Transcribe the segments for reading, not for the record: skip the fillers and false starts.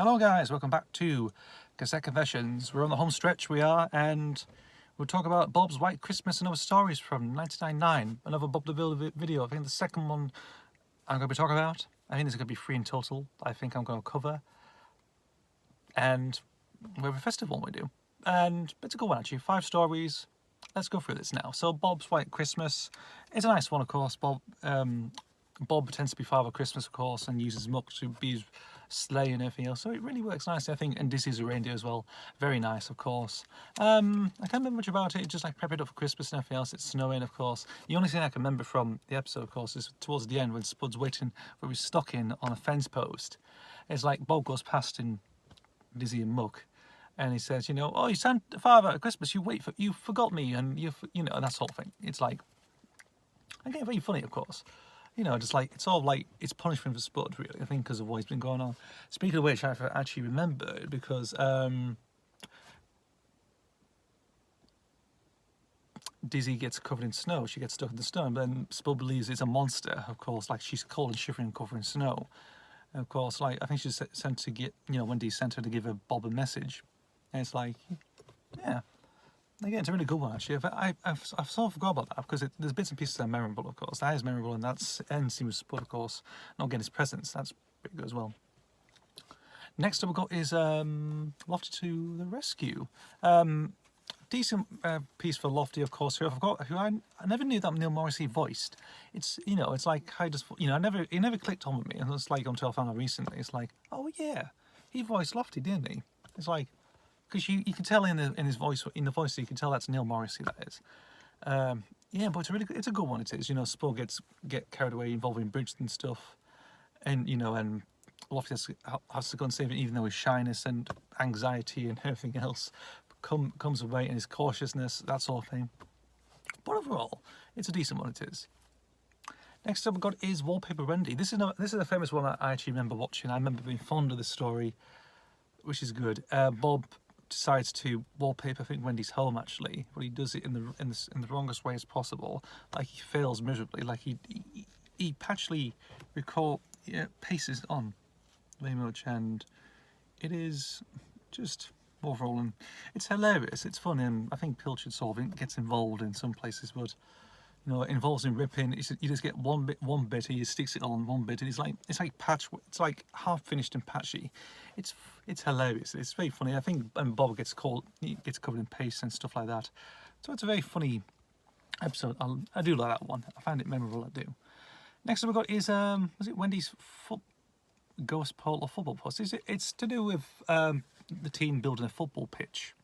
Hello guys, welcome back to Cassette Confessions. We're on the home stretch, we are, and we'll talk about Bob's White Christmas and Other Stories from 1999. Another Bob the Builder video. I think the second one I'm going to be talking about. I think there's going to be 3 in total. I think I'm going to cover. And we have a festive one we do. And it's a good one actually. 5 stories. Let's go through this now. So Bob's White Christmas is a nice one, of course. Bob pretends to be Father Christmas, of course, and uses muck to be his sleigh and everything else. So it really works nicely, I think. And Dizzy's a reindeer as well. Very nice, of course. I can't remember much about it. It's just like prep it up for Christmas and everything else. It's snowing, of course. The only thing I can remember from the episode, of course, is towards the end when Spud's waiting for his stocking on a fence post. It's like Bob goes past in Dizzy and Muck, and he says, you know, oh, you sent Father at Christmas. You forgot me, and and that sort of thing. It's like, again, very funny, of course. You know, just like, it's all like, it's punishment for Spud, really, I think, because of what's been going on. Speaking of which, I actually remembered because Dizzy gets covered in snow. She gets stuck in the snow, but then Spud believes it's a monster, of course, like she's cold and shivering and covered in snow. And of course, like, I think she's sent to get, Wendy sent her to give Bob a message. And it's like, yeah. Again, it's a really good one, actually. I've sort of forgot about that because there's bits and pieces that are memorable, of course. That is memorable, and that's end scene with Spud, of course. Not getting his presents. That's pretty good as well. Next up we've got is Lofty to the rescue. Decent piece for Lofty, of course. Who I never knew that Neil Morrissey voiced. It's it's like I just it never clicked on with me, and it's like until I found out recently. It's like, oh yeah, he voiced Lofty, didn't he? It's like, because you can tell in his voice, you can tell that's Neil Morrissey, that is. Yeah, but it's a good one. It is. Spud get carried away involving Bridget and stuff, and and Lofty has to go and save it, even though his shyness and anxiety and everything else comes away, and his cautiousness, that sort of thing. But overall, it's a decent one. It is. Next up we've got is Wallpaper Wendy. This is a famous one I actually remember watching. I remember being fond of this story, which is good. Bob decides to wallpaper, I think, Wendy's home actually, but he does it in the wrongest way as possible. Like, he fails miserably. Like he patchily pastes on very much, and it is just overall, and it's hilarious. It's fun, and I think Pilchard gets involved in some places, but it involves in ripping. You just get one bit, he just sticks it on one bit, and it's like patch. It's like half finished and patchy. It's hilarious. It's very funny. I think, and Bob gets covered in paste and stuff like that. So it's a very funny episode. I do like that one. I find it memorable. I do. Next up we got is was it Wendy's ghost pole or football post? It's to do with the team building a football pitch,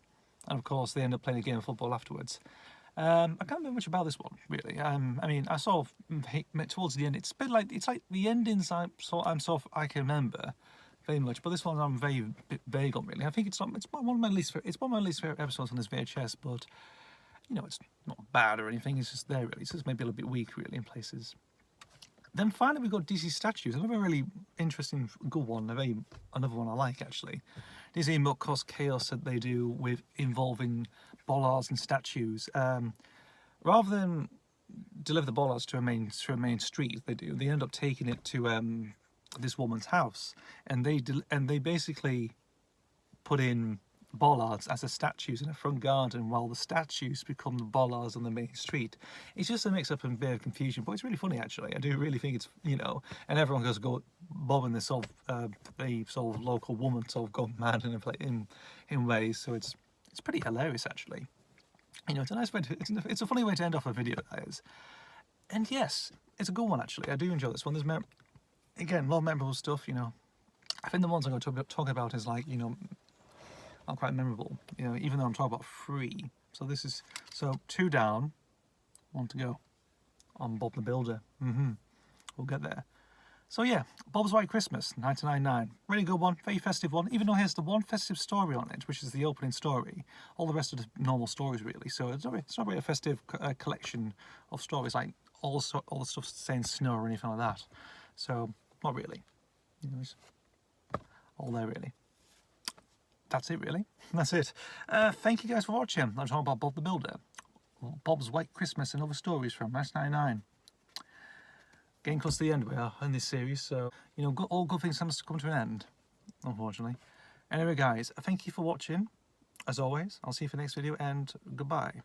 and of course they end up playing a game of football afterwards. I can't remember much about this one, really. I mean, I sort of towards the end. It's like the endings I can remember very much, but this one I'm very vague on, really. I think it's one of my least favorite episodes on this VHS, but it's not bad or anything. It's just there, really. It's just maybe a little bit weak, really, in places. Then finally we've got Dizzy statues. Another really interesting, good one. Another one I like, actually. Dizzy and Muck cause chaos that they do with involving bollards and statues. Rather than deliver the bollards to a main street, they end up taking it to this woman's house, and they basically put in bollards as the statues in a front garden, while the statues become the bollards on the main street. It's just a mix-up and a bit of confusion, but it's really funny, actually. I do really think it's, and everyone goes Bob and this sort of a sort of local woman sort of go mad in ways, so it's pretty hilarious, actually. It's a nice way it's a funny way to end off a video, that is. And yes, it's a good one, actually. I do enjoy this one. There's again, a lot of memorable stuff. I think the ones I'm going to talk about is like, are quite memorable, even though I'm talking about 3. So 2 down, 1 to go on Bob the Builder. We'll get there. So yeah, Bob's White Christmas, 1999. Really good one, very festive one, even though it has the one festive story on it, which is the opening story. All the rest are the normal stories, really. So it's not really a festive collection of stories, like all the stuff saying snow or anything like that. So, not really. It's all there, really. That's it, really. That's it. Thank you guys for watching. I'm talking about Bob the Builder. Bob's White Christmas and Other Stories from 1999. Getting close to the end we are in this series, so all good things have to come to an end. unfortunately. Anyway, guys, thank you for watching. As always, I'll see you for the next video, and goodbye.